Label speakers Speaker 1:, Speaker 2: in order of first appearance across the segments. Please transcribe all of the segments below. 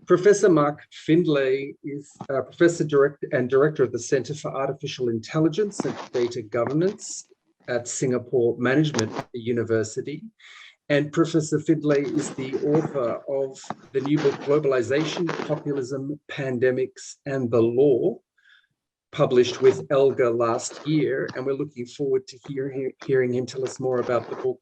Speaker 1: Professor Mark Findlay is Professor and Director of the Centre for Artificial Intelligence and Data Governance at Singapore Management University. And Professor Findlay is the author of the new book, Globalization, Populism, Pandemics and the Law, published with Elga last year. And we're looking forward to hearing him tell us more about the book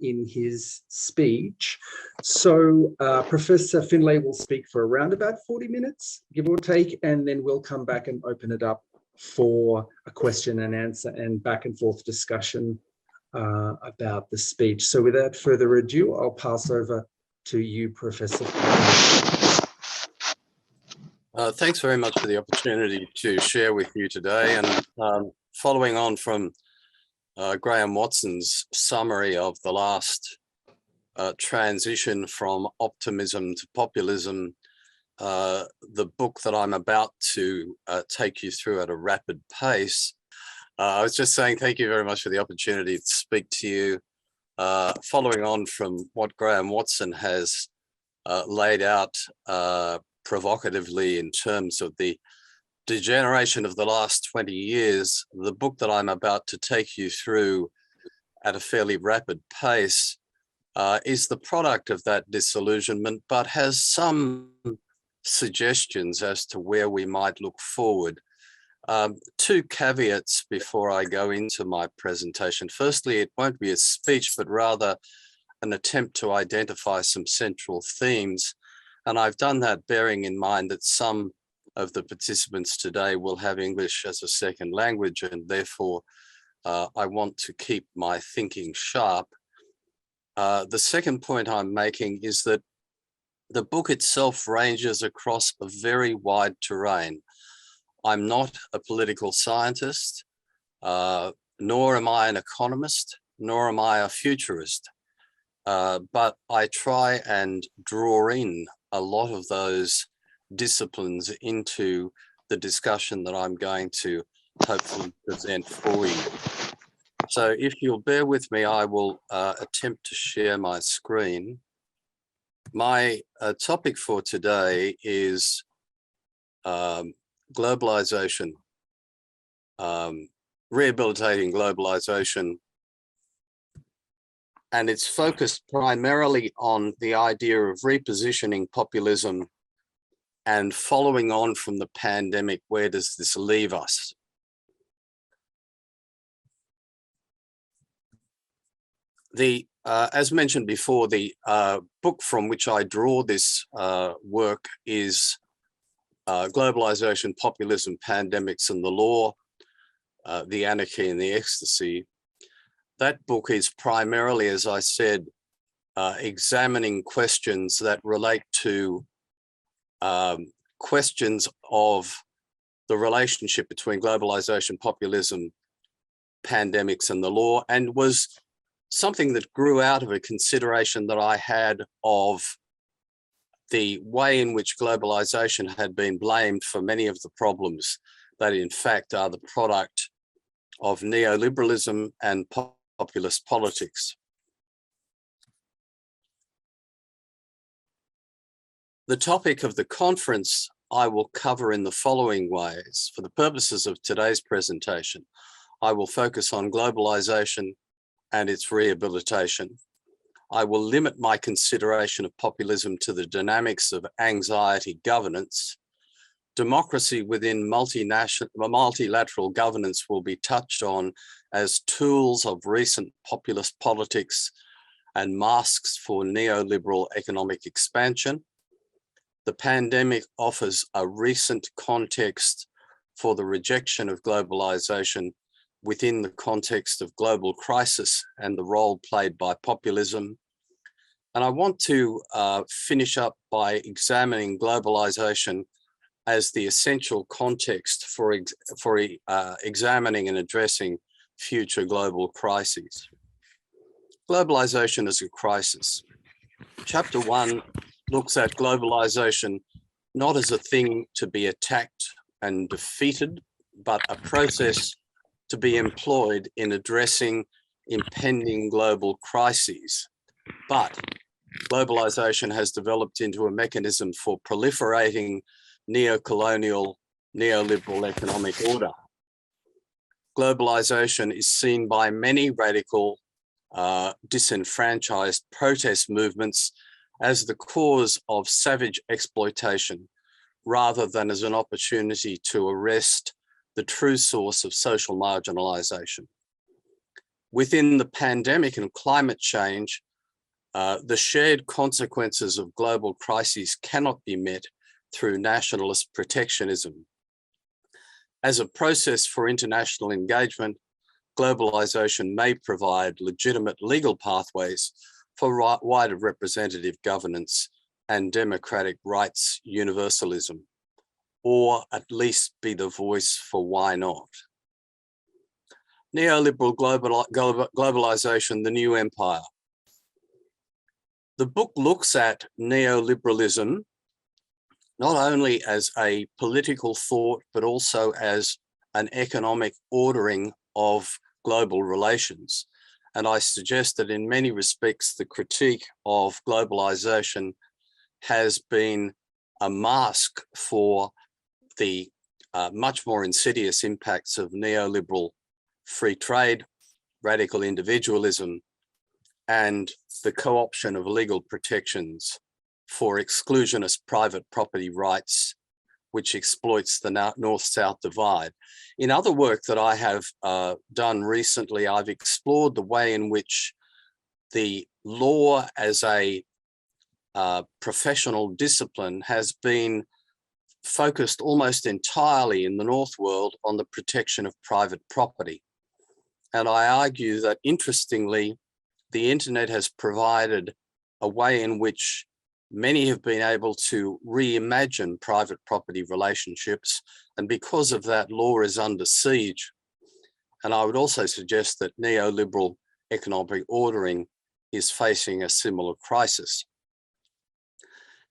Speaker 1: in his speech. So Professor Findlay will speak for around about 40 minutes, give or take, and then we'll come back and open it up for a question and answer and back and forth discussion about the speech. So without further ado, I'll pass over to you, Professor Findlay.
Speaker 2: Thanks very much for the opportunity to share with you today. And following on from Graham Watson's summary of the last transition from optimism to populism, the book that I'm about to take you through at a rapid pace, I was just saying thank you very much for the opportunity to speak to you. Following on from what Graham Watson has laid out provocatively in terms of the degeneration of the last 20 years, the book that I'm about to take you through at a fairly rapid pace is the product of that disillusionment, but has some suggestions as to where we might look forward. Two caveats before I go into my presentation. Firstly, it won't be a speech, but rather an attempt to identify some central themes. And I've done that bearing in mind that some of the participants today will have English as a second language, and therefore I want to keep my thinking sharp. The second point I'm making is that the book itself ranges across a very wide terrain. I'm not a political scientist, nor am I an economist, nor am I a futurist, but I try and draw in a lot of those disciplines into the discussion that I'm going to hopefully present for you. So if you'll bear with me, I will attempt to share my screen. My topic for today is globalization, rehabilitating globalization, and it's focused primarily on the idea of repositioning populism. And following on from the pandemic, where does this leave us? As mentioned before, the book from which I draw this work is Globalization, Populism, Pandemics and the Law, the Anarchy and the Ecstasy. That book is primarily, as I said, examining questions that relate to questions of the relationship between globalization, populism, pandemics and the law, and was something that grew out of a consideration that I had of the way in which globalization had been blamed for many of the problems that in fact are the product of neoliberalism and populist politics. The topic of the conference I will cover in the following ways. For the purposes of today's presentation, I will focus on globalization and its rehabilitation. I will limit my consideration of populism to the dynamics of anxiety governance. Democracy within multilateral governance will be touched on as tools of recent populist politics and masks for neoliberal economic expansion. The pandemic offers a recent context for the rejection of globalization within the context of global crisis and the role played by populism. And I want to finish up by examining globalization as the essential context for examining and addressing future global crises. Globalization as a crisis. Chapter 1 looks at globalization not as a thing to be attacked and defeated, but a process to be employed in addressing impending global crises. But globalization has developed into a mechanism for proliferating neo-colonial, neoliberal economic order. Globalization is seen by many radical, disenfranchised protest movements as the cause of savage exploitation, rather than as an opportunity to arrest the true source of social marginalization. Within the pandemic and climate change, the shared consequences of global crises cannot be met through nationalist protectionism. As a process for international engagement, globalization may provide legitimate legal pathways for wider representative governance and democratic rights universalism, or at least be the voice for why not. Neoliberal globalization, the new empire. The book looks at neoliberalism not only as a political thought, but also as an economic ordering of global relations. And I suggest that in many respects, the critique of globalization has been a mask for the much more insidious impacts of neoliberal free trade, radical individualism, and the co-option of legal protections for exclusionist private property rights, which exploits the North-South divide. In other work that I have done recently, I've explored the way in which the law as a professional discipline has been focused almost entirely in the North world on the protection of private property. And I argue that, interestingly, the internet has provided a way in which many have been able to reimagine private property relationships. And because of that, law is under siege. And I would also suggest that neoliberal economic ordering is facing a similar crisis.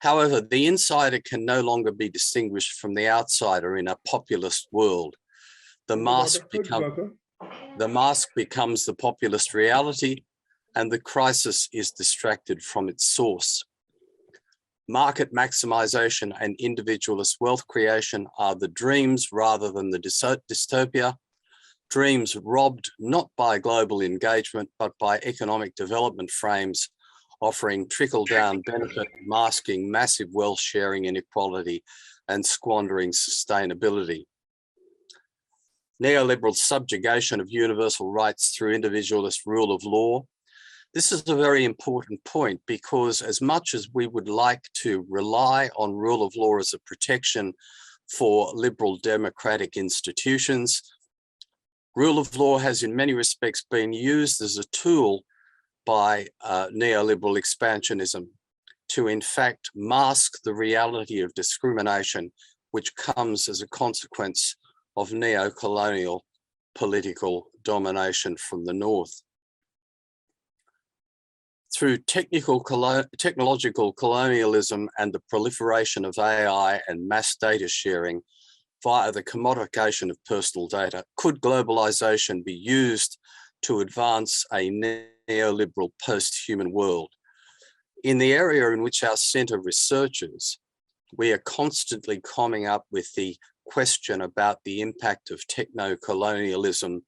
Speaker 2: However, the insider can no longer be distinguished from the outsider in a populist world. The mask becomes the populist reality, and the crisis is distracted from its source. Market maximization and individualist wealth creation are the dreams rather than the dystopia. Dreams robbed not by global engagement, but by economic development frames offering trickle-down benefit, masking massive wealth sharing inequality, and squandering sustainability. Neoliberal subjugation of universal rights through individualist rule of law. This is a very important point, because as much as we would like to rely on rule of law as a protection for liberal democratic institutions, rule of law has in many respects been used as a tool by neoliberal expansionism to in fact mask the reality of discrimination which comes as a consequence of neo-colonial political domination from the North. Through technological colonialism and the proliferation of AI and mass data sharing via the commodification of personal data, could globalization be used to advance a neoliberal post-human world? In the area in which our centre researches, we are constantly coming up with the question about the impact of techno-colonialism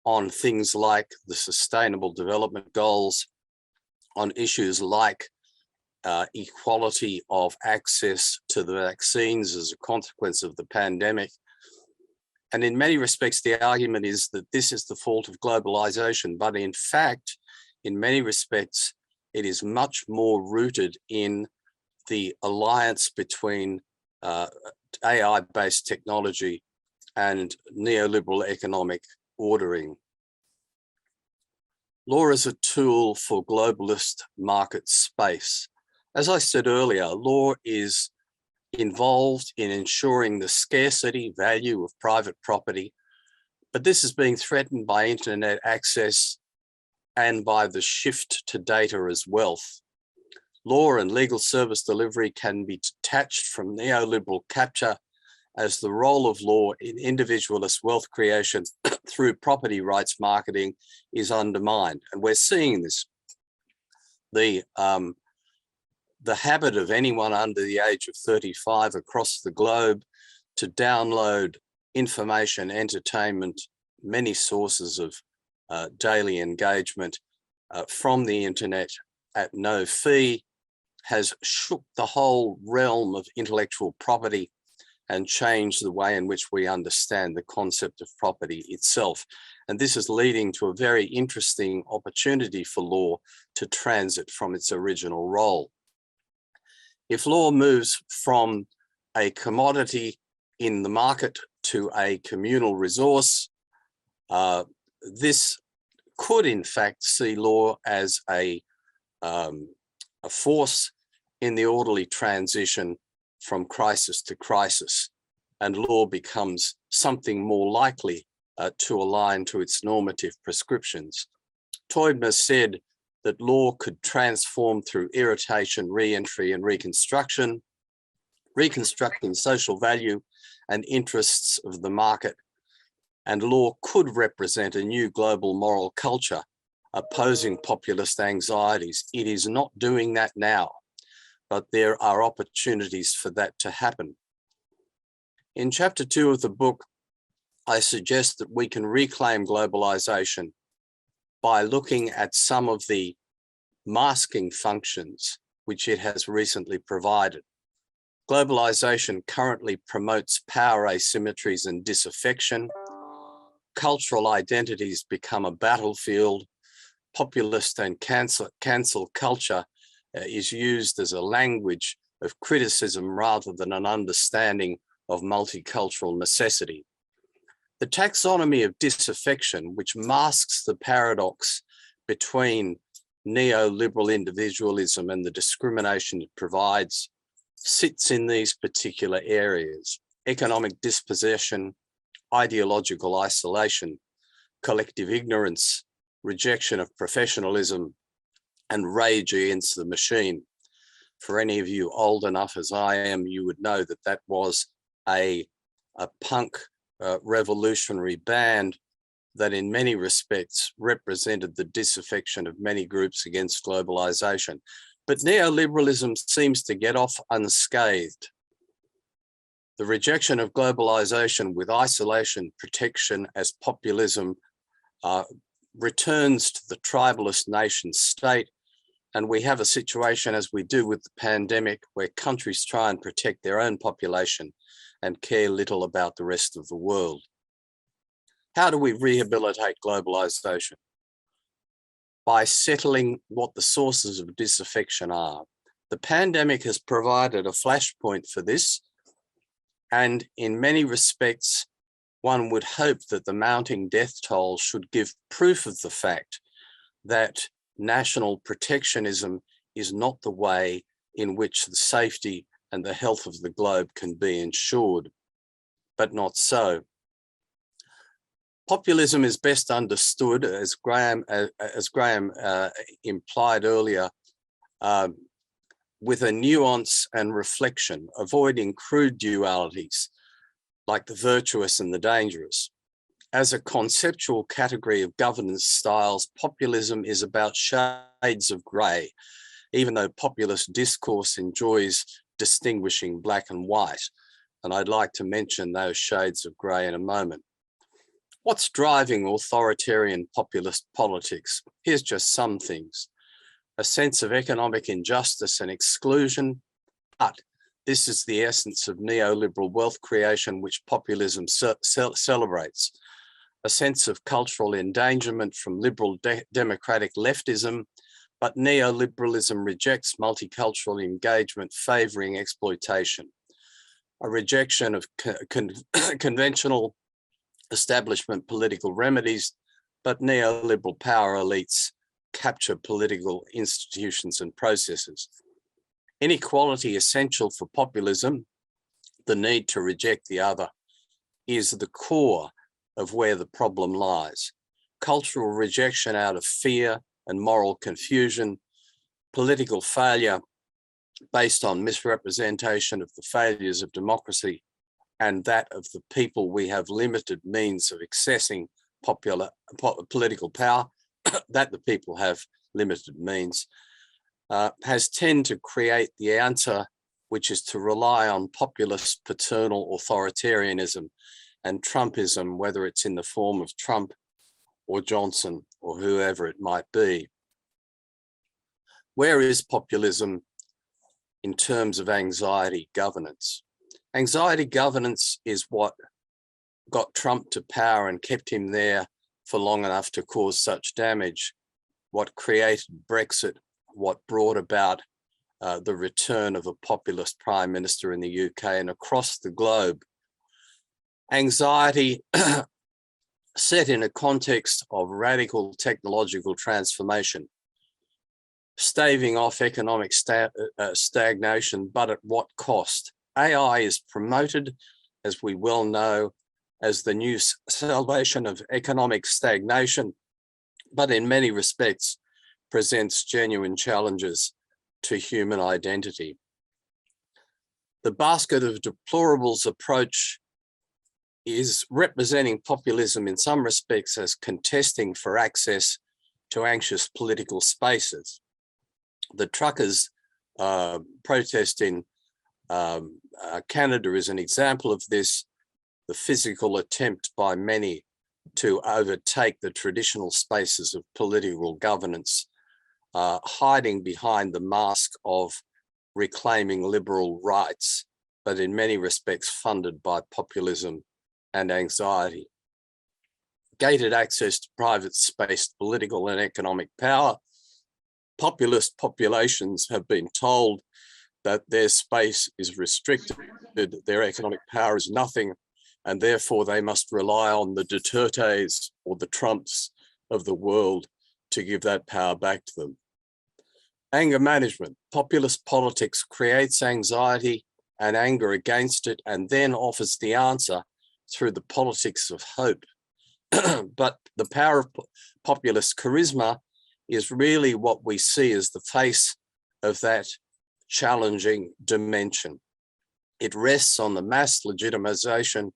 Speaker 2: on things like the Sustainable Development Goals, on issues like equality of access to the vaccines as a consequence of the pandemic. And in many respects, the argument is that this is the fault of globalization, but in fact, in many respects, it is much more rooted in the alliance between AI-based technology and neoliberal economic ordering. Law is a tool for globalist market space. As I said earlier, law is involved in ensuring the scarcity value of private property, but this is being threatened by internet access and by the shift to data as wealth. Law and legal service delivery can be detached from neoliberal capture, as the role of law in individualist wealth creation through property rights marketing is undermined. And we're seeing this. The the habit of anyone under the age of 35 across the globe to download information, entertainment, many sources of daily engagement from the internet at no fee has shook the whole realm of intellectual property and changed the way in which we understand the concept of property itself. And this is leading to a very interesting opportunity for law to transit from its original role. If law moves from a commodity in the market to a communal resource, this could in fact see law as a force in the orderly transition from crisis to crisis, and law becomes something more likely to align to its normative prescriptions. Teubner said that law could transform through irritation, re-entry, and reconstruction, reconstructing social value and interests of the market. And law could represent a new global moral culture opposing populist anxieties. It is not doing that now, but there are opportunities for that to happen. In chapter 2 of the book, I suggest that we can reclaim globalization by looking at some of the masking functions which it has recently provided. Globalization currently promotes power asymmetries and disaffection. Cultural identities become a battlefield. Populist and cancel culture is used as a language of criticism rather than an understanding of multicultural necessity. The taxonomy of disaffection, which masks the paradox between neoliberal individualism and the discrimination it provides, sits in these particular areas: economic dispossession, ideological isolation, collective ignorance, rejection of professionalism, and rage against the machine. For any of you old enough as I am, you would know that that was a punk revolutionary band that in many respects represented the disaffection of many groups against globalization. But neoliberalism seems to get off unscathed. The rejection of globalization with isolation, protection as populism returns to the tribalist nation state. And we have a situation, as we do with the pandemic, where countries try and protect their own population and care little about the rest of the world. How do we rehabilitate globalization? By settling what the sources of disaffection are. The pandemic has provided a flashpoint for this, and in many respects, one would hope that the mounting death toll should give proof of the fact that national protectionism is not the way in which the safety and the health of the globe can be ensured, but not so. Populism is best understood, as Graham implied earlier, with a nuance and reflection, avoiding crude dualities like the virtuous and the dangerous. As a conceptual category of governance styles, populism is about shades of grey, even though populist discourse enjoys distinguishing black and white. And I'd like to mention those shades of grey in a moment. What's driving authoritarian populist politics? Here's just some things. A sense of economic injustice and exclusion, but this is the essence of neoliberal wealth creation, which populism celebrates. A sense of cultural endangerment from liberal democratic leftism, but neoliberalism rejects multicultural engagement favoring exploitation. A rejection of conventional establishment political remedies, but neoliberal power elites capture political institutions and processes. Inequality essential for populism, the need to reject the other, is the core of where the problem lies. Cultural rejection out of fear and moral confusion, political failure based on misrepresentation of the failures of democracy and that of the people. We have limited means of accessing political power, that the people have limited means. has tended to create the answer, which is to rely on populist paternal authoritarianism and Trumpism, whether it's in the form of Trump or Johnson or whoever it might be. Where is populism in terms of anxiety governance? Anxiety governance is what got Trump to power and kept him there for long enough to cause such damage, what created Brexit, what brought about the return of a populist prime minister in the UK and across the globe. Anxiety set in a context of radical technological transformation, staving off economic stagnation, but at what cost? AI is promoted, as we well know, as the new salvation of economic stagnation, but in many respects presents genuine challenges to human identity. The basket of deplorables approach is representing populism in some respects as contesting for access to anxious political spaces. The truckers' protest in Canada is an example of this, the physical attempt by many to overtake the traditional spaces of political governance, hiding behind the mask of reclaiming liberal rights, but in many respects funded by populism and anxiety. Gated access to private-spaced political and economic power. Populist populations have been told that their space is restricted, their economic power is nothing, and therefore they must rely on the Dutertes or the Trumps of the world to give that power back to them. Anger management. Populist politics creates anxiety and anger against it and then offers the answer through the politics of hope. But the power of populist charisma is really what we see as the face of that challenging dimension. It rests on the mass legitimization,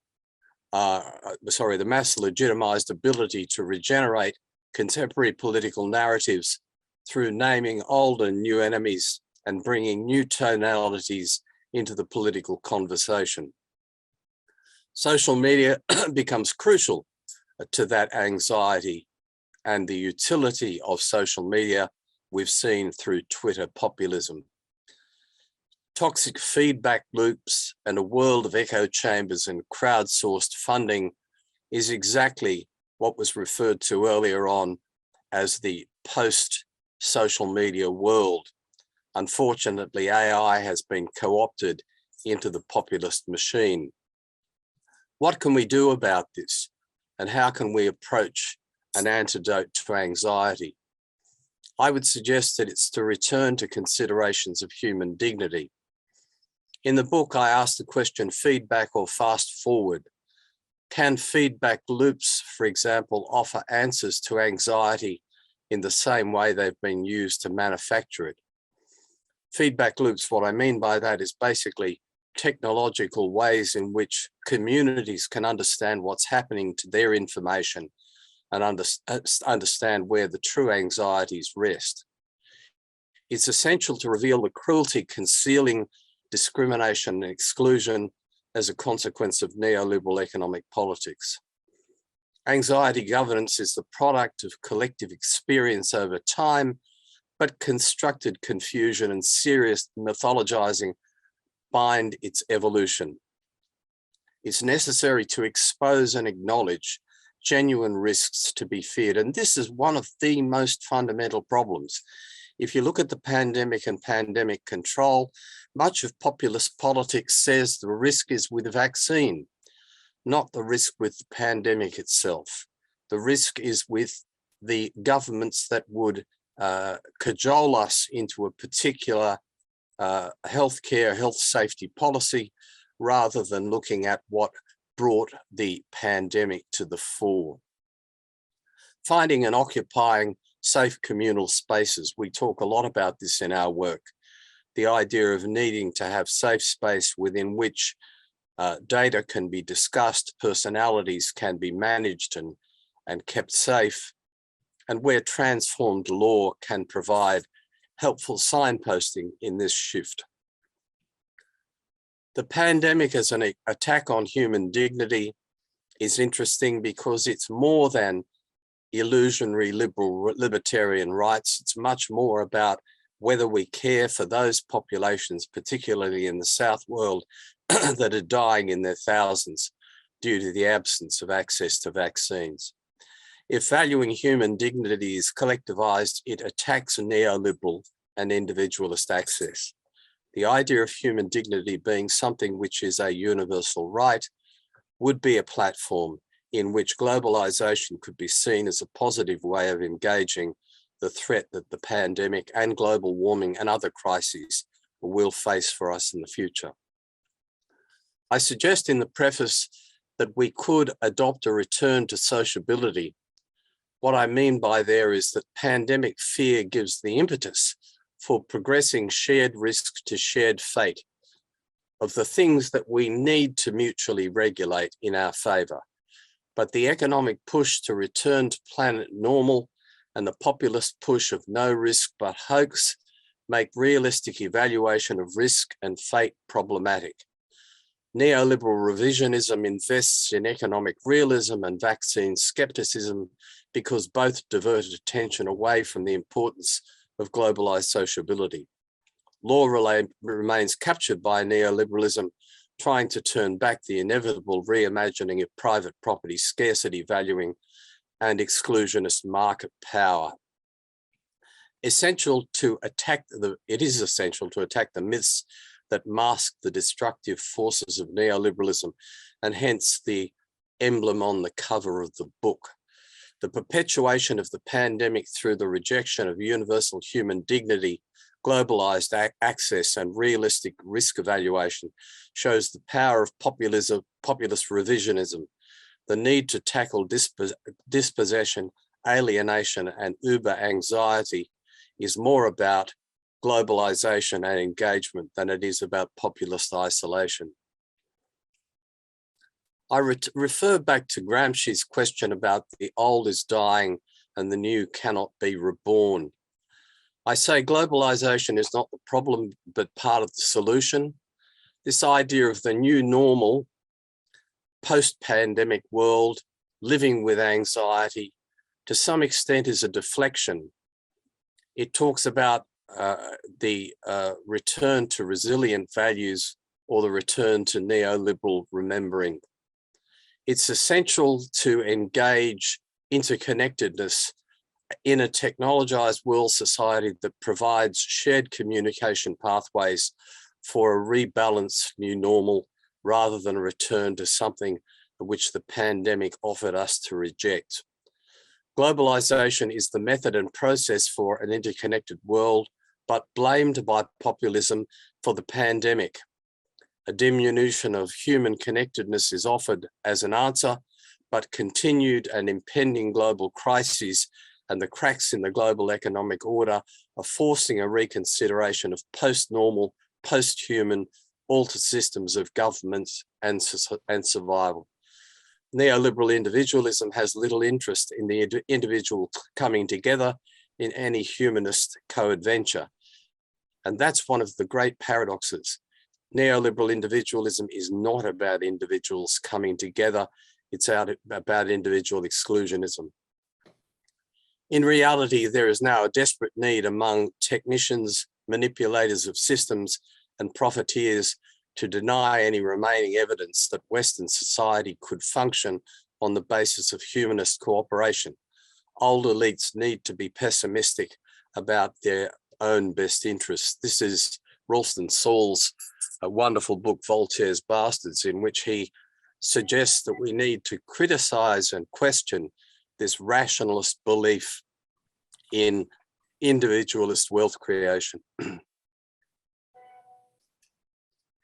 Speaker 2: the mass legitimized ability to regenerate contemporary political narratives through naming old and new enemies and bringing new tonalities into the political conversation. Social media becomes crucial to that anxiety, and the utility of social media we've seen through Twitter populism. Toxic feedback loops and a world of echo chambers and crowdsourced funding is exactly what was referred to earlier on as the post-social media world. Unfortunately, AI has been co-opted into the populist machine. What can we do about this? And how can we approach an antidote to anxiety? I would suggest that it's to return to considerations of human dignity. In the book, I asked the question, feedback or fast forward? Can feedback loops, for example, offer answers to anxiety in the same way they've been used to manufacture it? Feedback loops, what I mean by that is basically technological ways in which communities can understand what's happening to their information and understand where the true anxieties rest. It's essential to reveal the cruelty concealing discrimination and exclusion as a consequence of neoliberal economic politics. Anxiety governance is the product of collective experience over time, but constructed confusion and serious mythologizing bind its evolution. It's necessary to expose and acknowledge genuine risks to be feared. And this is one of the most fundamental problems. If you look at the pandemic and pandemic control, much of populist politics says the risk is with the vaccine, not the risk with the pandemic itself. The risk is with the governments that would cajole us into a particular healthcare, health safety policy, rather than looking at what brought the pandemic to the fore. Finding and occupying safe communal spaces. We talk a lot about this in our work. The idea of needing to have safe space within which data can be discussed, personalities can be managed and kept safe, and where transformed law can provide helpful signposting in this shift. The pandemic as an attack on human dignity is interesting because it's more than illusionary libertarian rights. It's much more about whether we care for those populations, particularly in the South world, that are dying in their thousands due to the absence of access to vaccines. If valuing human dignity is collectivized, it attacks neoliberal and individualist access. The idea of human dignity being something which is a universal right would be a platform in which globalization could be seen as a positive way of engaging the threat that the pandemic and global warming and other crises will face for us in the future. I suggest in the preface that we could adopt a return to sociability. What I mean by there is that pandemic fear gives the impetus for progressing shared risk to shared fate of the things that we need to mutually regulate in our favor. But the economic push to return to planet normal and the populist push of no risk but hoax make realistic evaluation of risk and fate problematic. Neoliberal revisionism invests in economic realism and vaccine skepticism because both diverted attention away from the importance of globalized sociability. Law remains captured by neoliberalism, trying to turn back the inevitable reimagining of private property scarcity valuing and exclusionist market power. It is essential to attack the myths that mask the destructive forces of neoliberalism, and hence the emblem on the cover of the book. The perpetuation of the pandemic through the rejection of universal human dignity, globalized access, and realistic risk evaluation shows the power of populist revisionism. The need to tackle dispossession, alienation, and uber anxiety is more about globalization and engagement than it is about populist isolation. I refer back to Gramsci's question about the old is dying and the new cannot be reborn. I say globalization is not the problem, but part of the solution. This idea of the new normal, post-pandemic world, living with anxiety, to some extent is a deflection. It talks about the return to resilient values or the return to neoliberal remembering. It's essential to engage interconnectedness in a technologized world society that provides shared communication pathways for a rebalanced new normal rather than a return to something which the pandemic offered us to reject. Globalization is the method and process for an interconnected world, but blamed by populism for the pandemic. A diminution of human connectedness is offered as an answer, but continued and impending global crises and the cracks in the global economic order are forcing a reconsideration of post-normal, post-human, altered systems of governments and survival. Neoliberal individualism has little interest in the individual coming together in any humanist co-adventure. And that's one of the great paradoxes. Neoliberal individualism is not about individuals coming together. It's about individual exclusionism. In reality, there is now a desperate need among technicians, manipulators of systems, and profiteers to deny any remaining evidence that Western society could function on the basis of humanist cooperation. Old elites need to be pessimistic about their own best interests. This is Ralston Saul's wonderful book, Voltaire's Bastards, in which he suggests that we need to criticize and question this rationalist belief in individualist wealth creation.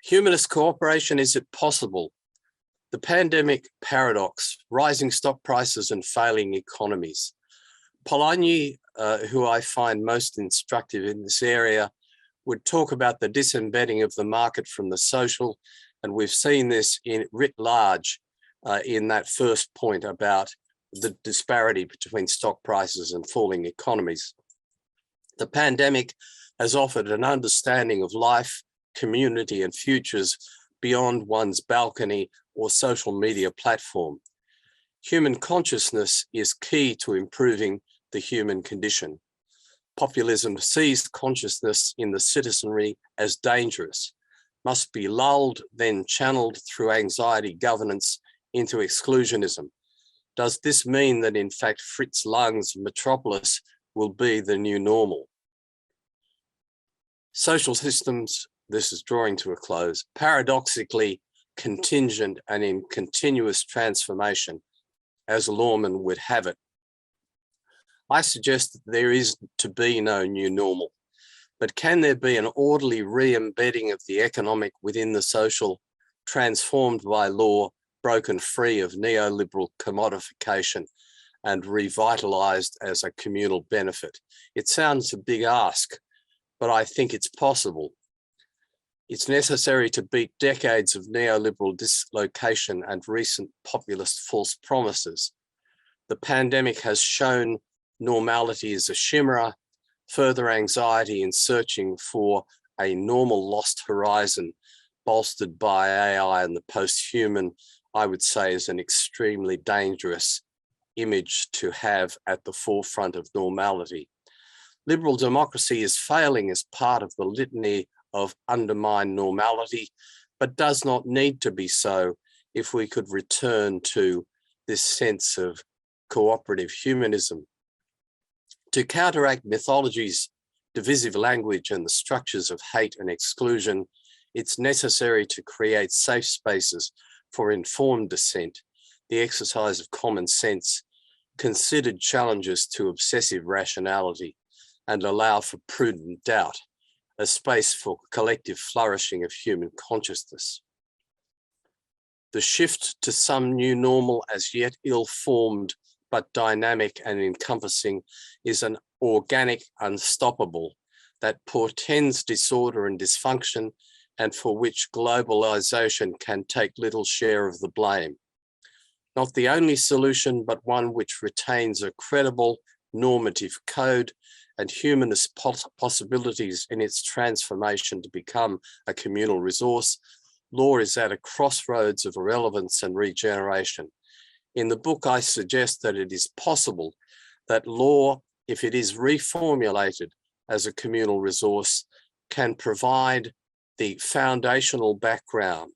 Speaker 2: Humanist cooperation, is it possible? The pandemic paradox, rising stock prices and failing economies. Polanyi, who I find most instructive in this area, would talk about the disembedding of the market from the social, and we've seen this in writ large in that first point about the disparity between stock prices and falling economies. The pandemic has offered an understanding of life, community, and futures beyond one's balcony or social media platform. Human consciousness is key to improving the human condition. Populism sees consciousness in the citizenry as dangerous, must be lulled, then channeled through anxiety governance into exclusionism. Does this mean that in fact Fritz Lang's metropolis will be the new normal? Social systems, this is drawing to a close, paradoxically contingent and in continuous transformation, as Lawman would have it. I suggest that there is to be no new normal, but can there be an orderly re-embedding of the economic within the social, transformed by law, broken free of neoliberal commodification and revitalized as a communal benefit? It sounds a big ask, but I think it's possible. It's necessary to beat decades of neoliberal dislocation and recent populist false promises. The pandemic has shown normality is a chimera, further anxiety in searching for a normal lost horizon, bolstered by AI and the post-human, I would say, is an extremely dangerous image to have at the forefront of normality. Liberal democracy is failing as part of the litany of undermined normality, but does not need to be so if we could return to this sense of cooperative humanism. To counteract mythology's divisive language and the structures of hate and exclusion, it's necessary to create safe spaces for informed dissent, the exercise of common sense, considered challenges to obsessive rationality, and allow for prudent doubt, a space for collective flourishing of human consciousness. The shift to some new normal, as yet ill-formed but dynamic and encompassing, is an organic unstoppable that portends disorder and dysfunction, and for which globalization can take little share of the blame. Not the only solution, but one which retains a credible normative code and humanist possibilities in its transformation to become a communal resource. Law is at a crossroads of relevance and regeneration. In the book, I suggest that it is possible that law, if it is reformulated as a communal resource, can provide the foundational background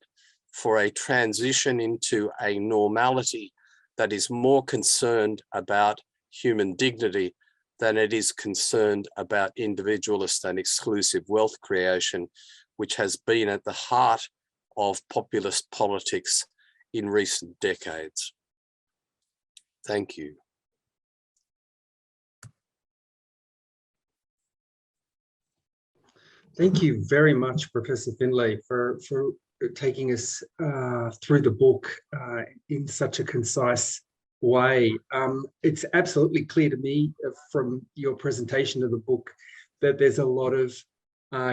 Speaker 2: for a transition into a normality that is more concerned about human dignity than it is concerned about individualist and exclusive wealth creation, which has been at the heart of populist politics in recent decades. Thank you.
Speaker 1: Thank you very much, Professor Findlay, for taking us through the book in such a concise way. It's absolutely clear to me from your presentation of the book that there's a lot of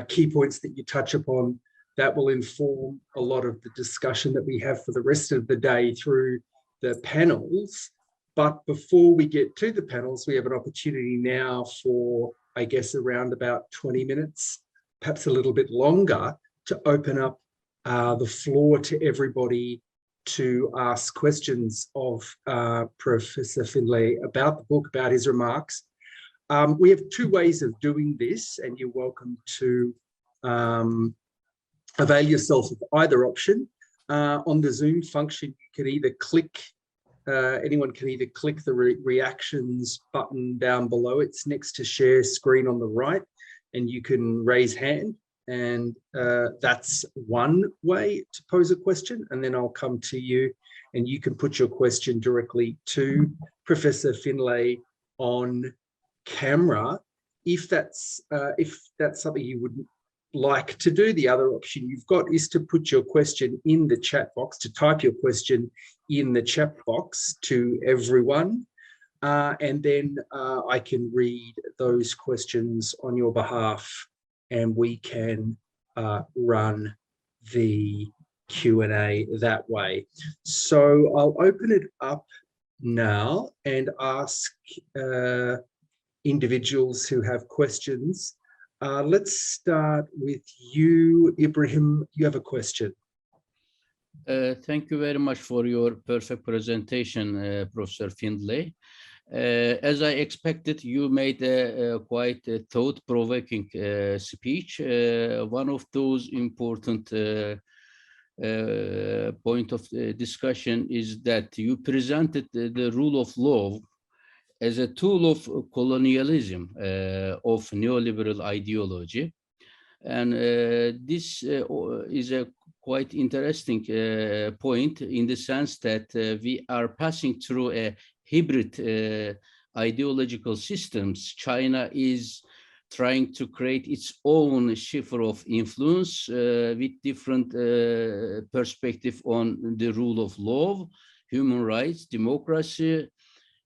Speaker 1: key points that you touch upon that will inform a lot of the discussion that we have for the rest of the day through the panels. But before we get to the panels, we have an opportunity now for, I guess, around about 20 minutes, perhaps a little bit longer, to open up the floor to everybody to ask questions of Professor Findlay about the book, about his remarks. We have two ways of doing this, and you're welcome to avail yourself of either option. On the Zoom function, you can either click, anyone can either click the reactions button down below. It's next to share screen on the right, and you can raise hand. And that's one way to pose a question. And then I'll come to you and you can put your question directly to Professor Findlay on camera. If that's something you would like to do, the other option you've got is to put your question in the chat box, to type your question in the chat box to everyone. And then I can read those questions on your behalf, and we can run the Q&A that way. So I'll open it up now and ask individuals who have questions Let's start with you, Ibrahim. You have a question.
Speaker 3: Thank you very much for your perfect presentation, Professor Findlay. As I expected, you made a quite thought-provoking speech. One of those important point of discussion is that you presented the rule of law as a tool of colonialism of neoliberal ideology. And this is a quite interesting point in the sense that we are passing through a hybrid ideological systems. China is trying to create its own sphere of influence with different perspective on the rule of law, human rights, democracy,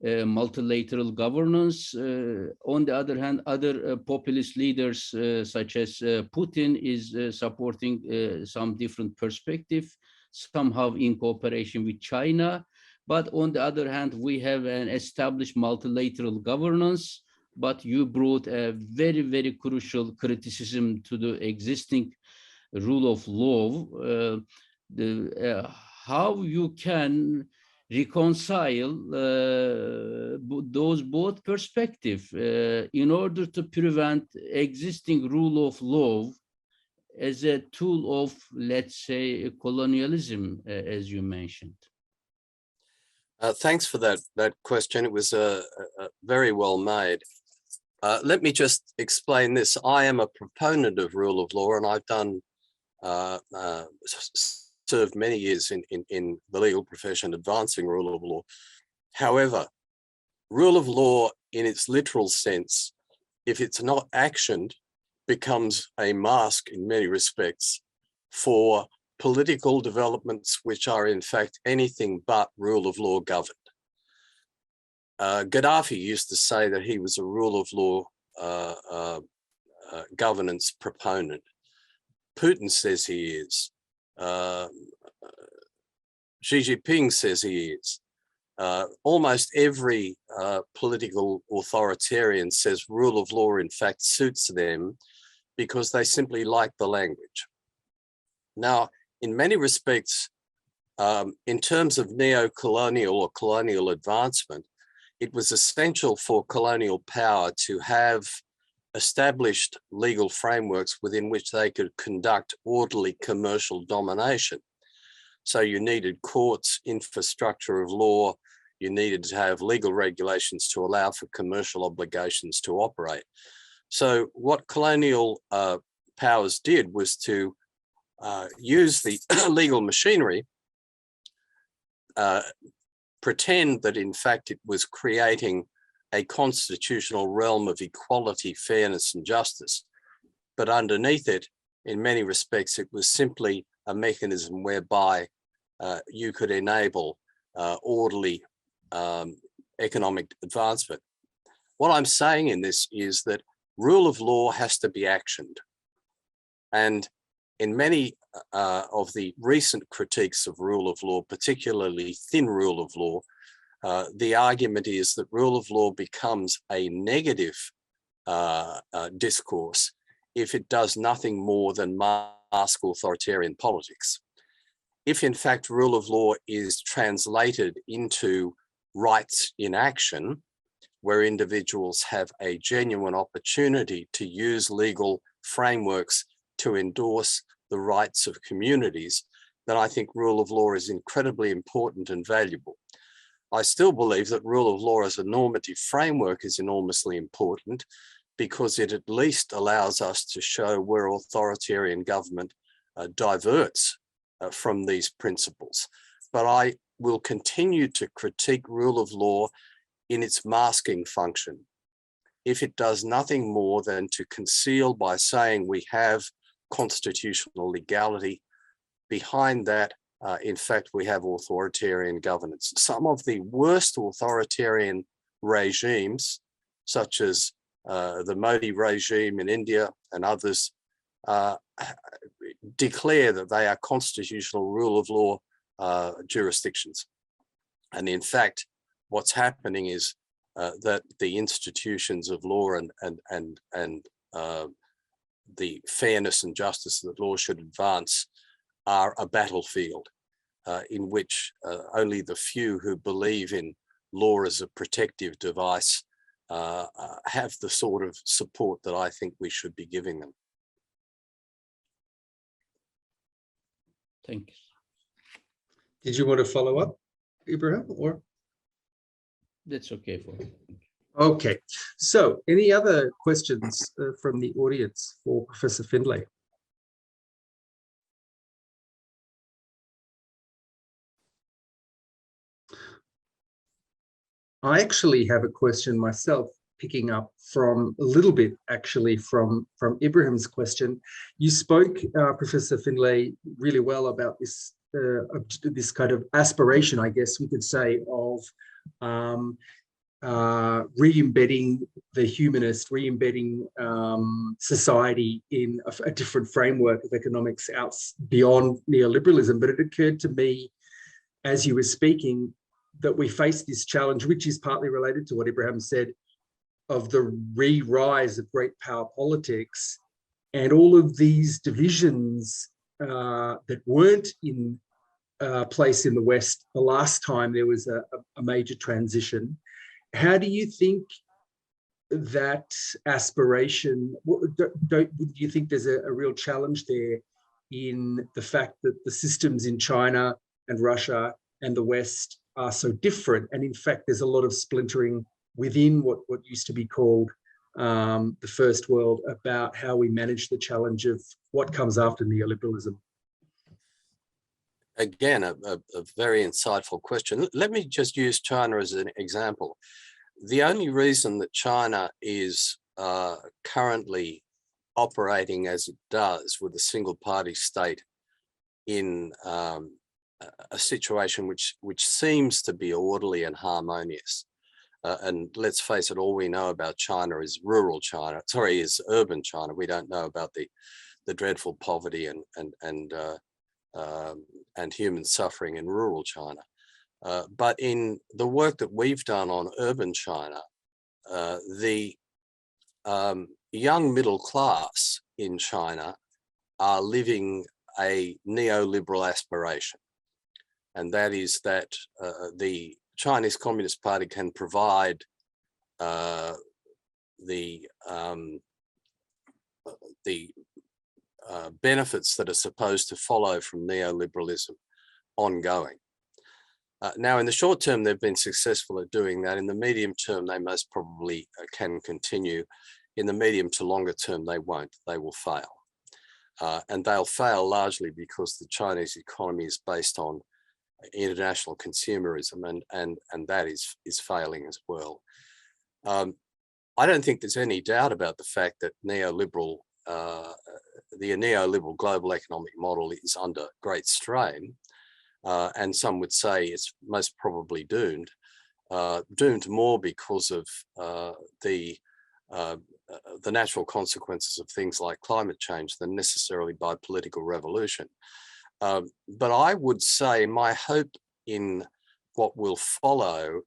Speaker 3: multilateral governance. On the other hand, other populist leaders such as Putin is supporting some different perspective, somehow in cooperation with China. But on the other hand, we have an established multilateral governance, but you brought a very, very crucial criticism to the existing rule of law. How you can reconcile those both perspectives in order to prevent existing rule of law as a tool of, let's say, colonialism, as you mentioned.
Speaker 2: Thanks for that question. It was very well made. Let me just explain this. I am a proponent of rule of law, and I've done served many years in the legal profession advancing rule of law. However, rule of law in its literal sense, if it's not actioned, becomes a mask in many respects for political developments which are in fact anything but rule of law governed. Gaddafi used to say that he was a rule of law governance proponent. Putin says he is. Xi Jinping says he is. Almost every political authoritarian says rule of law in fact suits them because they simply like the language. Now, in many respects, in terms of neo-colonial or colonial advancement, it was essential for colonial power to have established legal frameworks within which they could conduct orderly commercial domination. So you needed courts, infrastructure of law, you needed to have legal regulations to allow for commercial obligations to operate. So what colonial powers did was to use the legal machinery, pretend that in fact it was creating a constitutional realm of equality, fairness, and justice. But underneath it, in many respects, it was simply a mechanism whereby you could enable orderly economic advancement. What I'm saying in this is that rule of law has to be actioned. And in many of the recent critiques of rule of law, particularly thin rule of law, the argument is that rule of law becomes a negative discourse if it does nothing more than mask authoritarian politics. If in fact rule of law is translated into rights in action, where individuals have a genuine opportunity to use legal frameworks to endorse the rights of communities, then I think rule of law is incredibly important and valuable. I still believe that rule of law as a normative framework is enormously important because it at least allows us to show where authoritarian government diverts from these principles. But I will continue to critique rule of law in its masking function. If it does nothing more than to conceal by saying we have constitutional legality, behind that, in fact, we have authoritarian governance. Some of the worst authoritarian regimes, such as the Modi regime in India and others, declare that they are constitutional rule of law jurisdictions. And in fact, what's happening is that the institutions of law and the fairness and justice that law should advance are a battlefield in which only the few who believe in law as a protective device have the sort of support that I think we should be giving them.
Speaker 3: Thank you.
Speaker 1: Did you want to follow up, Ibrahim, or?
Speaker 3: That's okay for me.
Speaker 1: Okay, so any other questions from the audience for Professor Findlay? I actually have a question myself, picking up from a little bit actually from Ibrahim's question. You spoke, Professor Findlay, really well about this kind of aspiration, I guess we could say, of re-embedding the humanist, re-embedding society in a different framework of economics out beyond neoliberalism. But it occurred to me as you were speaking that we face this challenge, which is partly related to what Ibrahim said, of the re-rise of great power politics and all of these divisions that weren't in place in the West the last time there was a major transition. How do you think that aspiration, do you think there's a real challenge there in the fact that the systems in China and Russia and the West are so different? And in fact, there's a lot of splintering within what used to be called the First World about how we manage the challenge of what comes after neoliberalism.
Speaker 2: Again, a very insightful question. Let me just use China as an example. The only reason that China is currently operating as it does with a single party state in a situation which seems to be orderly and harmonious. And let's face it, all we know about China is rural China, sorry, is urban China. We don't know about the dreadful poverty and human suffering in rural China. But in the work that we've done on urban China, the young middle class in China are living a neoliberal aspiration. And that is that the Chinese Communist Party can provide the benefits that are supposed to follow from neoliberalism ongoing. Now, in the short term, they've been successful at doing that. In the medium term, they most probably can continue. In the medium to longer term, they won't. They will fail. And they'll fail largely because the Chinese economy is based on international consumerism, and that is failing as well. I don't think there's any doubt about the fact that the neoliberal global economic model is under great strain. And some would say it's most probably doomed more because of the natural consequences of things like climate change than necessarily by political revolution. But I would say my hope in what will follow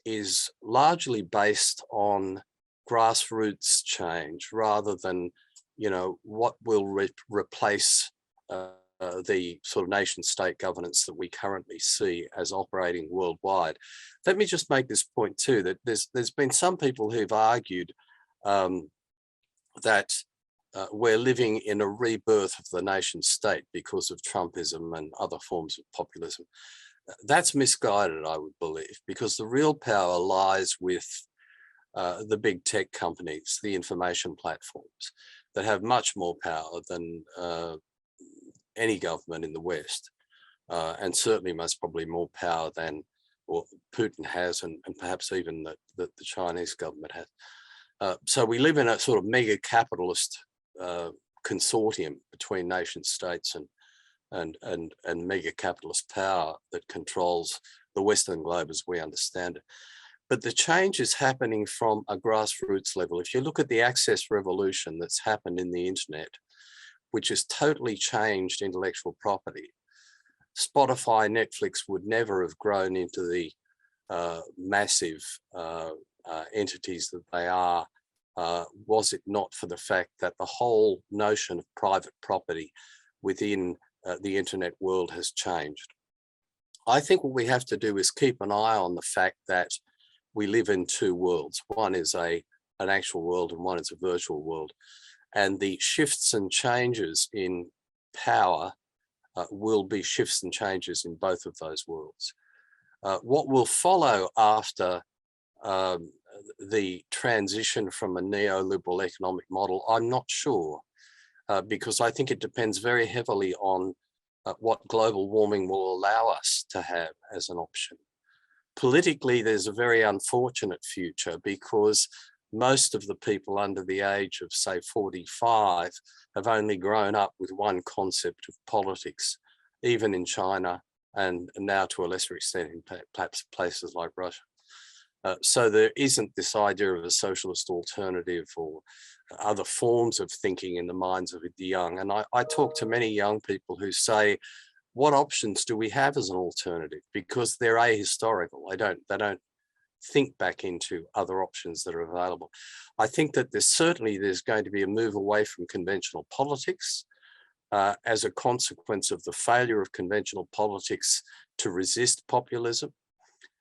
Speaker 2: is largely based on grassroots change rather than, what will replace the sort of nation state governance that we currently see as operating worldwide. Let me just make this point too, that there's been some people who've argued that we're living in a rebirth of the nation state because of Trumpism and other forms of populism. That's misguided, I would believe, because the real power lies with the big tech companies, the information platforms that have much more power than any government in the West, and certainly most probably more power than Putin has, and perhaps even the Chinese government has. So we live in a sort of mega capitalist consortium between nation states and mega capitalist power that controls the Western globe as we understand it. But the change is happening from a grassroots level. If you look at the access revolution that's happened in the internet, which has totally changed intellectual property, Spotify, Netflix would never have grown into the massive entities that they are was it not for the fact that the whole notion of private property within the internet world has changed. I think what we have to do is keep an eye on the fact that we live in two worlds. One is an actual world and one is a virtual world. And the shifts and changes in power will be shifts and changes in both of those worlds. What will follow after the transition from a neoliberal economic model, I'm not sure, because I think it depends very heavily on what global warming will allow us to have as an option. Politically, there's a very unfortunate future because most of the people under the age of, say, 45 have only grown up with one concept of politics, even in China and now to a lesser extent in perhaps places like Russia. So there isn't this idea of a socialist alternative or other forms of thinking in the minds of the young. And I talk to many young people who say, what options do we have as an alternative? Because they're ahistorical. They don't think back into other options that are available. I think that there's going to be a move away from conventional politics as a consequence of the failure of conventional politics to resist populism.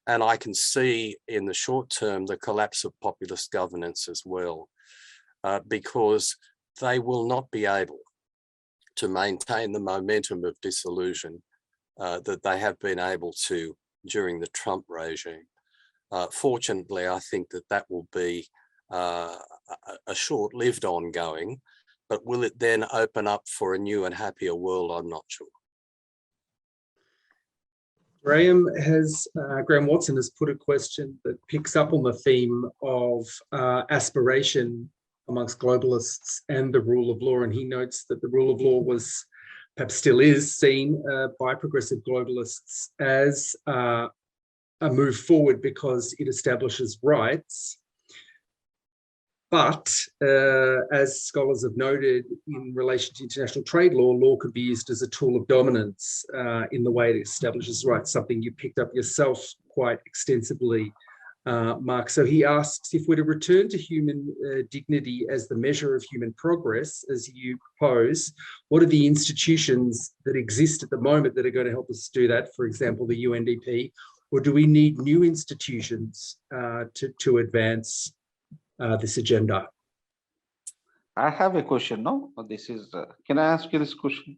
Speaker 2: And I can see in the short term the collapse of populist governance as well, because they will not be able to maintain the momentum of disillusion that they have been able to during the Trump regime. Fortunately, I think that will be a short-lived ongoing, but will it then open up for a new and happier world? I'm not sure.
Speaker 1: Graham Watson has put a question that picks up on the theme of aspiration amongst globalists and the rule of law. And he notes that the rule of law was, perhaps still is, seen by progressive globalists as a move forward because it establishes rights. But as scholars have noted, in relation to international trade law, law could be used as a tool of dominance in the way it establishes rights, something you picked up yourself quite extensively, Mark. So he asks, if we're to return to human dignity as the measure of human progress, as you propose, what are the institutions that exist at the moment that are going to help us do that? For example, the UNDP, or do we need new institutions to advance this agenda?
Speaker 4: I have a question. No, this is. Can I ask you this question?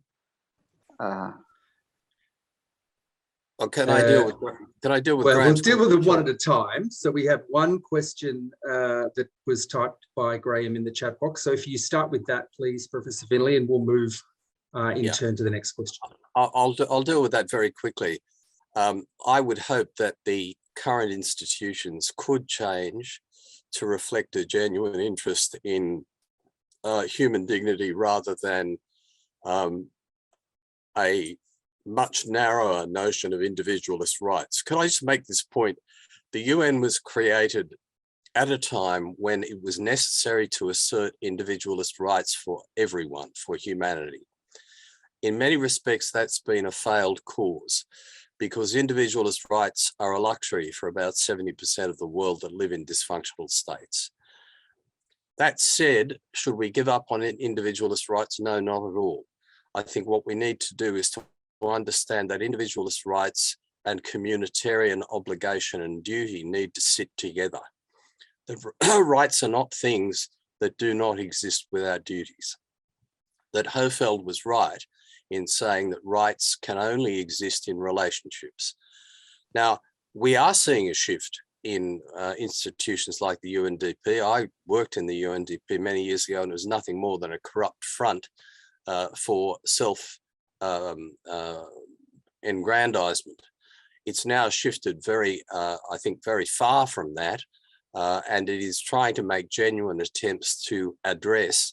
Speaker 2: Can I deal with?
Speaker 1: Well,
Speaker 2: Graham's
Speaker 1: we'll deal with it one at a time. So we have one question that was typed by Graham in the chat box. So if you start with that, please, Professor Findlay, and we'll move in turn to the next question.
Speaker 2: I'll deal with that very quickly. I would hope that the current institutions could change to reflect a genuine interest in human dignity rather than a much narrower notion of individualist rights. Can I just make this point? The UN was created at a time when it was necessary to assert individualist rights for everyone, for humanity. In many respects, that's been a failed cause, because individualist rights are a luxury for about 70% of the world that live in dysfunctional states. That said, should we give up on individualist rights? No, not at all. I think what we need to do is to understand that individualist rights and communitarian obligation and duty need to sit together. The rights are not things that do not exist without duties. That Hofeld was right in saying that rights can only exist in relationships. Now, we are seeing a shift in institutions like the UNDP. I worked in the UNDP many years ago, and it was nothing more than a corrupt front for self-aggrandizement. It's now shifted I think, very far from that, and it is trying to make genuine attempts to address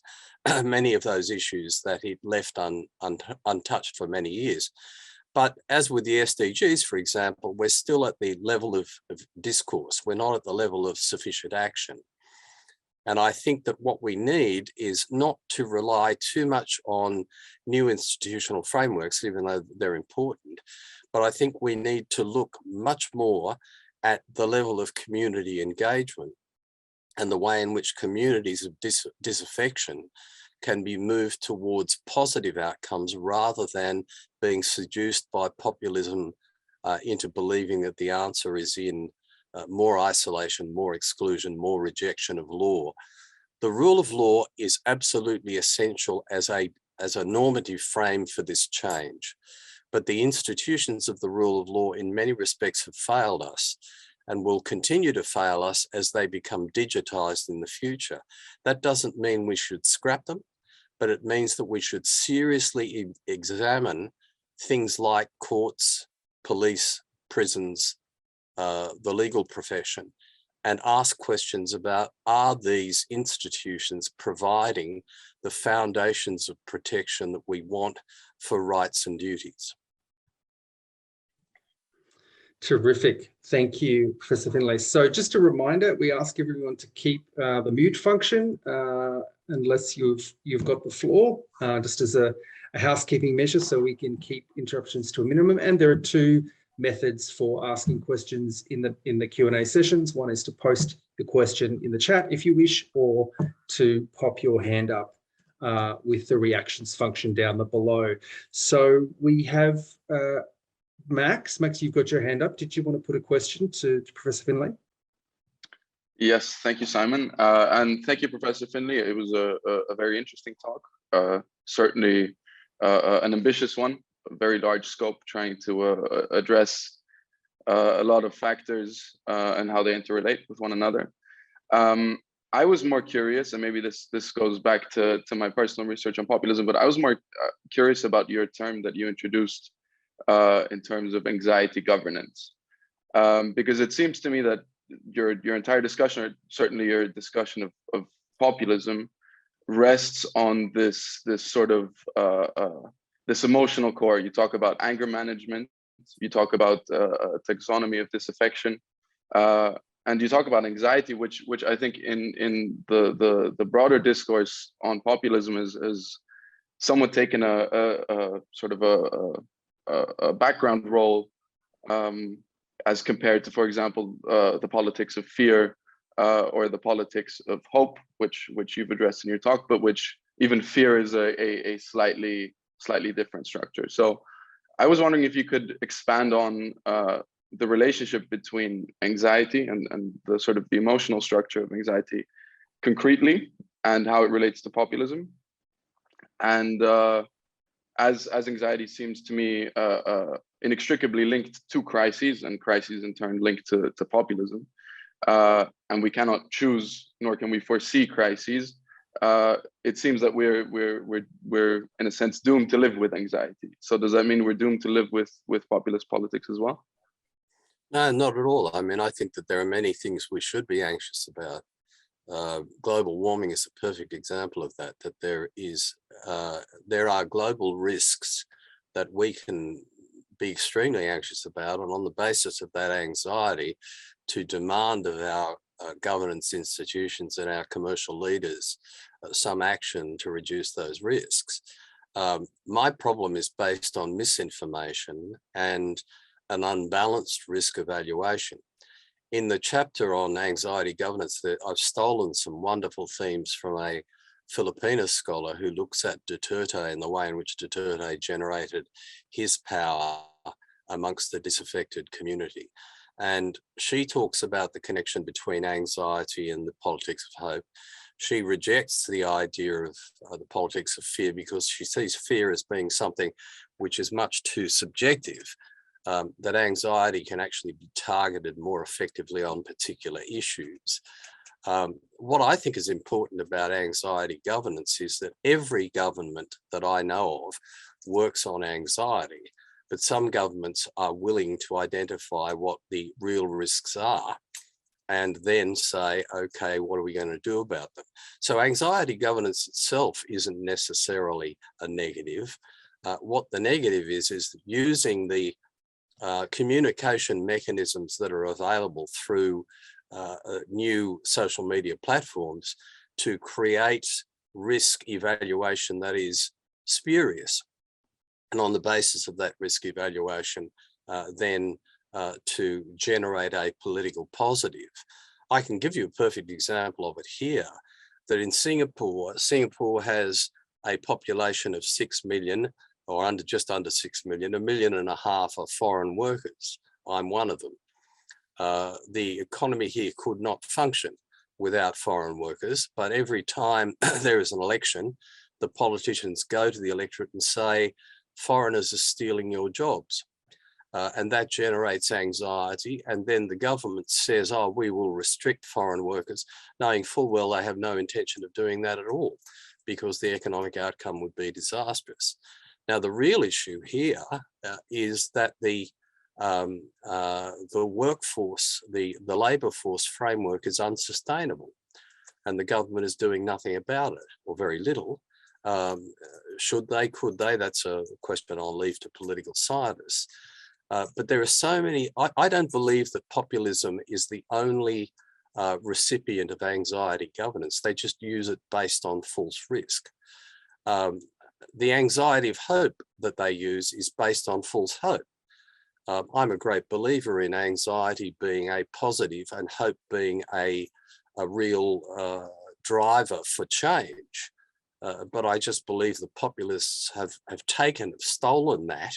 Speaker 2: many of those issues that it left untouched for many years. But as with the SDGs, for example, we're still at the level of discourse. We're not at the level of sufficient action. And I think that what we need is not to rely too much on new institutional frameworks, even though they're important, but I think we need to look much more at the level of community engagement and the way in which communities of disaffection can be moved towards positive outcomes rather than being seduced by populism into believing that the answer is in more isolation, more exclusion, more rejection of law. The rule of law is absolutely essential as a normative frame for this change. But the institutions of the rule of law in many respects have failed us and will continue to fail us as they become digitized in the future. That doesn't mean we should scrap them, but it means that we should seriously examine things like courts, police, prisons, the legal profession, and ask questions about, are these institutions providing the foundations of protection that we want for rights and duties?
Speaker 1: Terrific. Thank you, Professor Findlay. So just a reminder, we ask everyone to keep the mute function unless you've got the floor, just as a housekeeping measure so we can keep interruptions to a minimum. And there are two methods for asking questions in the Q&A sessions. One is to post the question in the chat if you wish, or to pop your hand up with the reactions function down below. So we have Max, you've got your hand up. Did you want to put a question to Professor Findlay?
Speaker 5: Yes, thank you, Simon. And thank you, Professor Findlay. It was a very interesting talk, certainly an ambitious one, a very large scope, trying to address a lot of factors and how they interrelate with one another. I was more curious, and maybe this goes back to my personal research on populism, but I was more curious about your term that you introduced in terms of anxiety governance, because it seems to me that your entire discussion, or certainly your discussion of populism, rests on this sort of this emotional core. You talk about anger management, you talk about taxonomy of disaffection, and you talk about anxiety, which I think in the broader discourse on populism is somewhat taken a sort of a background role as compared to, for example, the politics of fear or the politics of hope, which you've addressed in your talk, but which even fear is a slightly different structure. So I was wondering if you could expand on the relationship between anxiety and the sort of the emotional structure of anxiety concretely, and how it relates to populism. And as anxiety seems to me inextricably linked to crises, and crises in turn linked to populism, and we cannot choose nor can we foresee crises, it seems that we're in a sense doomed to live with anxiety. So does that mean we're doomed to live with populist politics as well?
Speaker 2: No, not at all. I mean, I think that there are many things we should be anxious about. Global warming is a perfect example of that, that there are global risks that we can be extremely anxious about, and on the basis of that anxiety, to demand of our governance institutions and our commercial leaders some action to reduce those risks. My problem is based on misinformation and an unbalanced risk evaluation. In the chapter on anxiety governance, I've stolen some wonderful themes from a Filipino scholar who looks at Duterte and the way in which Duterte generated his power amongst the disaffected community. And she talks about the connection between anxiety and the politics of hope. She rejects the idea of the politics of fear because she sees fear as being something which is much too subjective. That anxiety can actually be targeted more effectively on particular issues. What I think is important about anxiety governance is that every government that I know of works on anxiety, but some governments are willing to identify what the real risks are and then say, okay, what are we going to do about them? So anxiety governance itself isn't necessarily a negative. What the negative is using the communication mechanisms that are available through new social media platforms to create risk evaluation that is spurious. And on the basis of that risk evaluation, then to generate a political positive. I can give you a perfect example of it here, that in Singapore has a population of 6 million, or just under 6 million, 1.5 million of foreign workers. I'm one of them. The economy here could not function without foreign workers, but every time there is an election, the politicians go to the electorate and say, foreigners are stealing your jobs. And that generates anxiety. And then the government says, oh, we will restrict foreign workers, knowing full well they have no intention of doing that at all, because the economic outcome would be disastrous. Now, the real issue here is that the workforce, the labour force framework is unsustainable, and the government is doing nothing about it, or very little. Should they, could they? That's a question I'll leave to political scientists. But there are so many, I don't believe that populism is the only recipient of anxiety governance. They just use it based on false risk. The anxiety of hope that they use is based on false hope. I'm a great believer in anxiety being a positive and hope being a real driver for change. But I just believe the populists have stolen that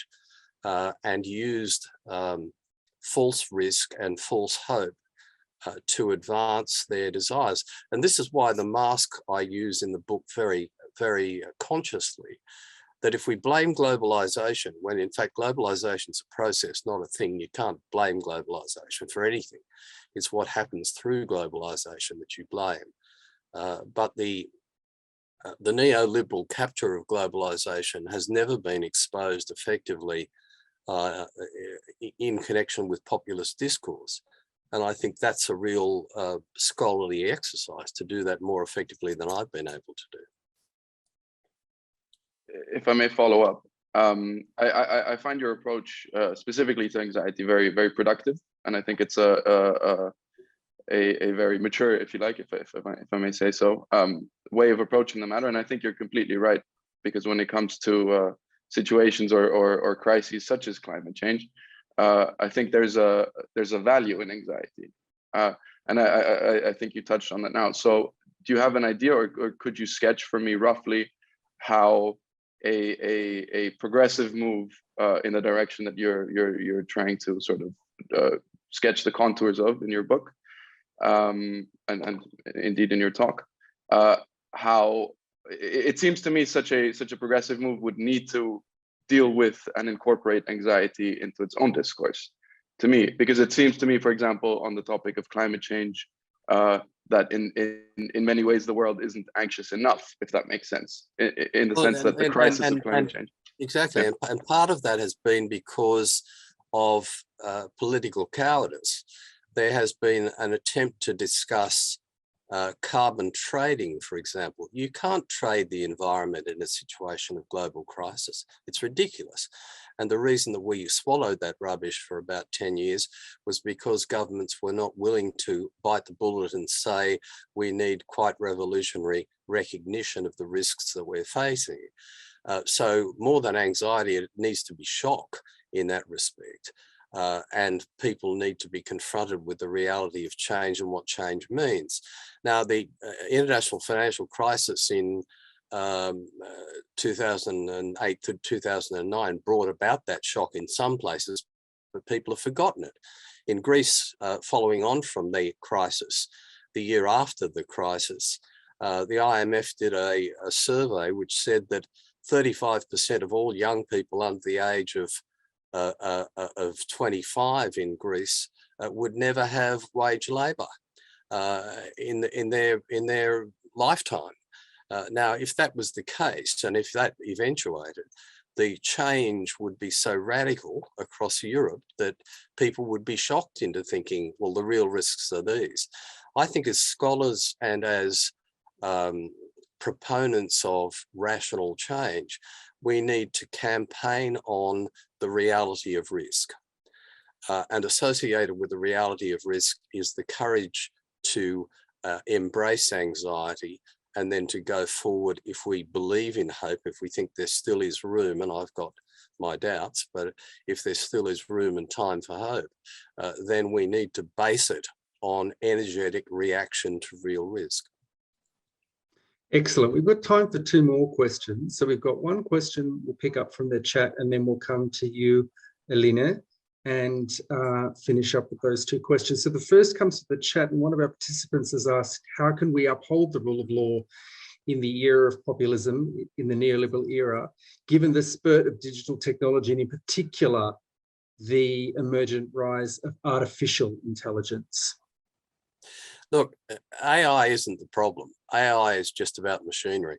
Speaker 2: and used false risk and false hope to advance their desires. And this is why the mask I use in the book very, very consciously, that if we blame globalization, when in fact globalization is a process, not a thing, you can't blame globalization for anything. It's what happens through globalization that you blame. But the neoliberal capture of globalization has never been exposed effectively in connection with populist discourse. And I think that's a real scholarly exercise to do that more effectively than I've been able to do.
Speaker 5: If I may follow up, I find your approach specifically to anxiety very, very productive. And I think it's a very mature, if you like, if I may say so, way of approaching the matter. And I think you're completely right, because when it comes to situations or crises such as climate change, I think there's a value in anxiety, and I think you touched on that now. So, do you have an idea, or could you sketch for me roughly how a progressive move in the direction that you're trying to sort of sketch the contours of in your book, and indeed in your talk, how it seems to me such a progressive move would need to deal with and incorporate anxiety into its own discourse, to me, because it seems to me, for example, on the topic of climate change, that in many ways the world isn't anxious enough, if that makes sense, in the sense that the crisis of climate change.
Speaker 2: Exactly, yeah. And part of that has been because of political cowardice. There has been an attempt to discuss carbon trading, for example. You can't trade the environment in a situation of global crisis. It's ridiculous. And the reason that we swallowed that rubbish for about 10 years was because governments were not willing to bite the bullet and say, we need quite revolutionary recognition of the risks that we're facing. So more than anxiety, it needs to be shock in that respect. And people need to be confronted with the reality of change and what change means. Now, the international financial crisis in 2008 to 2009 brought about that shock in some places, but people have forgotten it. In Greece, following on from the crisis, the year after the crisis, the IMF did a survey which said that 35% of all young people under the age of 25 in Greece would never have wage labour in their lifetime. Now, if that was the case, and if that eventuated, the change would be so radical across Europe that people would be shocked into thinking, well, the real risks are these. I think as scholars and as proponents of rational change, we need to campaign on the reality of risk. And associated with the reality of risk is the courage to embrace anxiety and then to go forward if we believe in hope, if we think there still is room, and I've got my doubts, but if there still is room and time for hope, then we need to base it on energetic reaction to real risk.
Speaker 1: Excellent. We've got time for 2 more questions. So we've got one question we'll pick up from the chat, and then we'll come to you, Elena, and finish up with those 2 questions. So the first comes to the chat, and one of our participants has asked, how can we uphold the rule of law in the era of populism, in the neoliberal era, given the spurt of digital technology, and in particular, the emergent rise of artificial intelligence?
Speaker 2: Look, AI isn't the problem. AI is just about machinery.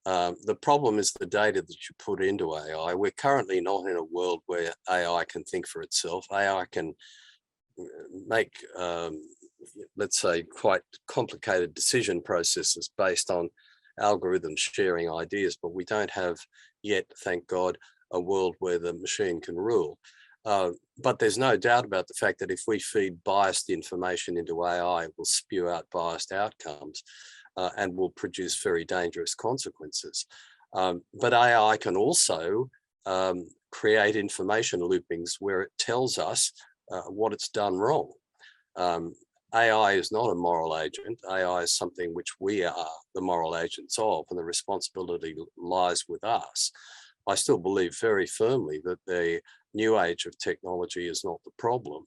Speaker 2: The problem is the data that you put into AI. We're currently not in a world where AI can think for itself. AI can make, let's say, quite complicated decision processes based on algorithms sharing ideas, but we don't have yet, thank God, a world where the machine can rule. But there's no doubt about the fact that if we feed biased information into AI, it will spew out biased outcomes and will produce very dangerous consequences. But AI can also create information loopings where it tells us what it's done wrong. AI is not a moral agent. AI is something which we are the moral agents of, and the responsibility lies with us. I still believe very firmly that the new age of technology is not the problem.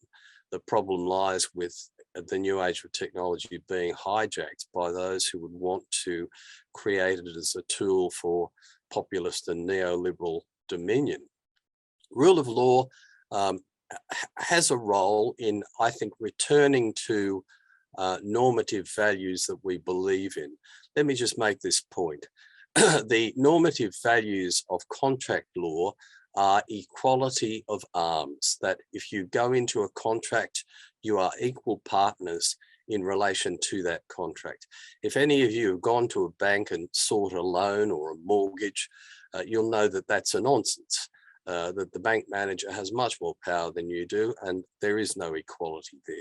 Speaker 2: The problem lies with the new age of technology being hijacked by those who would want to create it as a tool for populist and neoliberal dominion. Rule of law has a role in, I think, returning to normative values that we believe in. Let me just make this point. The normative values of contract law are equality of arms, that if you go into a contract, you are equal partners in relation to that contract. If any of you have gone to a bank and sought a loan or a mortgage, you'll know that that's a nonsense, that the bank manager has much more power than you do, and there is no equality there.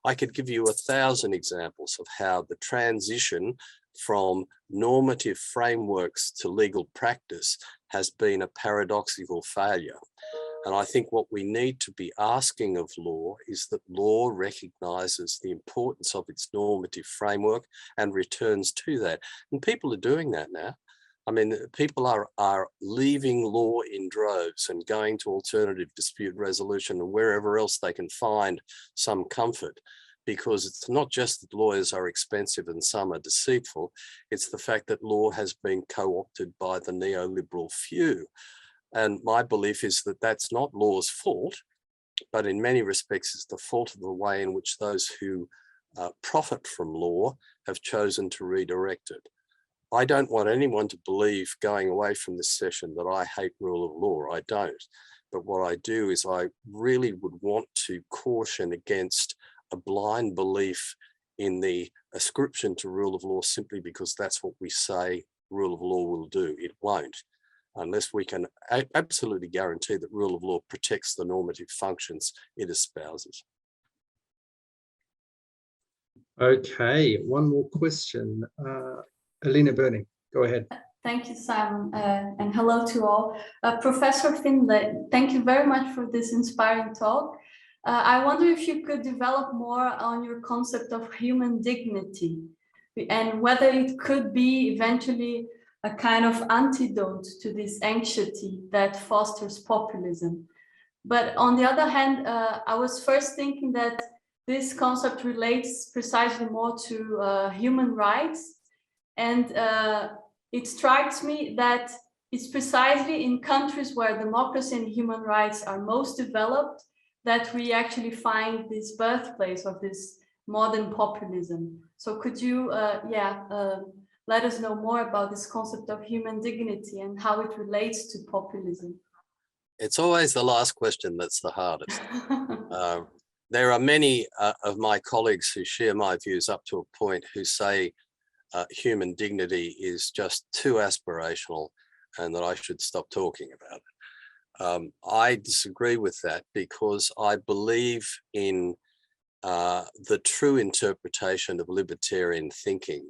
Speaker 2: I could give you 1,000 examples of how the transition from normative frameworks to legal practice has been a paradoxical failure. And I think what we need to be asking of law is that law recognizes the importance of its normative framework and returns to that. And people are doing that now. I mean, people are leaving law in droves and going to alternative dispute resolution and wherever else they can find some comfort, because it's not just that lawyers are expensive and some are deceitful, it's the fact that law has been co-opted by the neoliberal few. And my belief is that that's not law's fault, but in many respects it's the fault of the way in which those who profit from law have chosen to redirect it. I don't want anyone to believe going away from this session that I hate rule of law. I don't. But what I do is I really would want to caution against a blind belief in the ascription to rule of law simply because that's what we say rule of law will do. It won't, unless we can absolutely guarantee that rule of law protects the normative functions it espouses.
Speaker 1: Okay, one more question. Alina Burning, go ahead.
Speaker 6: Thank you, Simon, and hello to all. Professor Findlay, thank you very much for this inspiring talk. I wonder if you could develop more on your concept of human dignity and whether it could be eventually a kind of antidote to this anxiety that fosters populism. But on the other hand, I was first thinking that this concept relates precisely more to human rights. And it strikes me that it's precisely in countries where democracy and human rights are most developed that we actually find this birthplace of this modern populism. So could you, let us know more about this concept of human dignity and how it relates to populism?
Speaker 2: It's always the last question that's the hardest. There are many of my colleagues who share my views up to a point who say human dignity is just too aspirational and that I should stop talking about it. I disagree with that because I believe in the true interpretation of libertarian thinking,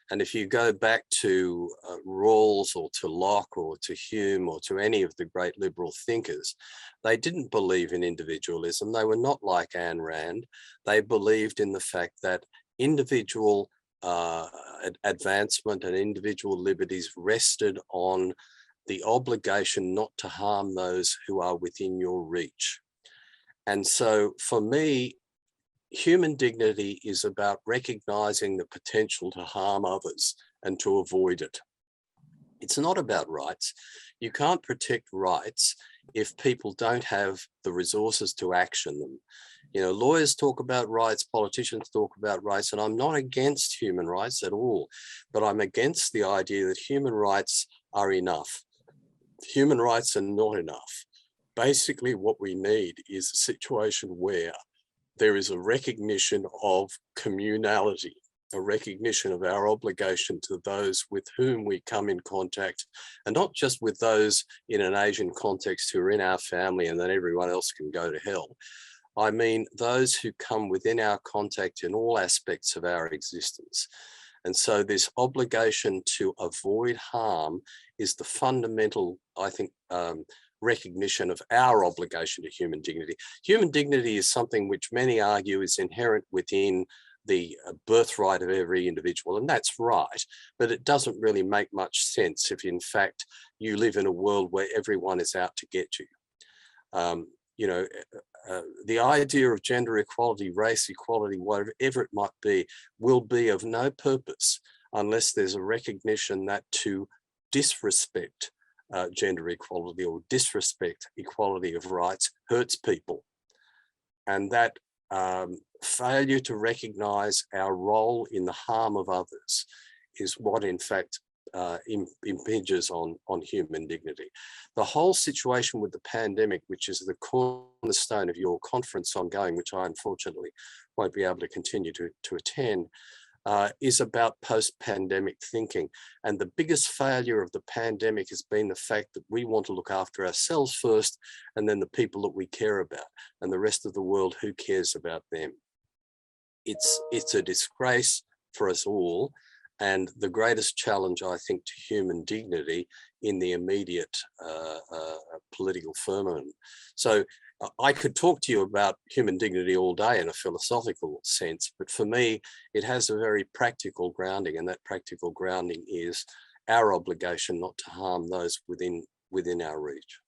Speaker 2: And if you go back to Rawls or to Locke or to Hume or to any of the great liberal thinkers, they didn't believe in individualism. They were not like Ayn Rand. They believed in the fact that individual advancement and individual liberties rested on the obligation not to harm those who are within your reach. And so for me, human dignity is about recognizing the potential to harm others and to avoid it. It's not about rights. You can't protect rights if people don't have the resources to action them. You know, lawyers talk about rights, politicians talk about rights, and I'm not against human rights at all, but I'm against the idea that human rights are enough. Human rights are not enough. Basically, what we need is a situation where there is a recognition of communality, a recognition of our obligation to those with whom we come in contact, and not just with those in an Asian context who are in our family and then everyone else can go to hell. I mean, those who come within our contact in all aspects of our existence. And so this obligation to avoid harm is the fundamental, I think, recognition of our obligation to human dignity. Human dignity is something which many argue is inherent within the birthright of every individual, and that's right, but it doesn't really make much sense if in fact you live in a world where everyone is out to get you. You know, the idea of gender equality, race equality, whatever it might be, will be of no purpose unless there's a recognition that to disrespect gender equality or disrespect equality of rights hurts people. And that failure to recognize our role in the harm of others is what in fact impinges on human dignity. The whole situation with the pandemic, which is the cornerstone of your conference ongoing, which I unfortunately won't be able to continue to attend, is about post-pandemic thinking. And the biggest failure of the pandemic has been the fact that we want to look after ourselves first, and then the people that we care about, and the rest of the world, who cares about them? It's a disgrace for us all, and the greatest challenge, I think, to human dignity in the immediate political firmament. So I could talk to you about human dignity all day in a philosophical sense, but for me, it has a very practical grounding, and that practical grounding is our obligation not to harm those within our reach.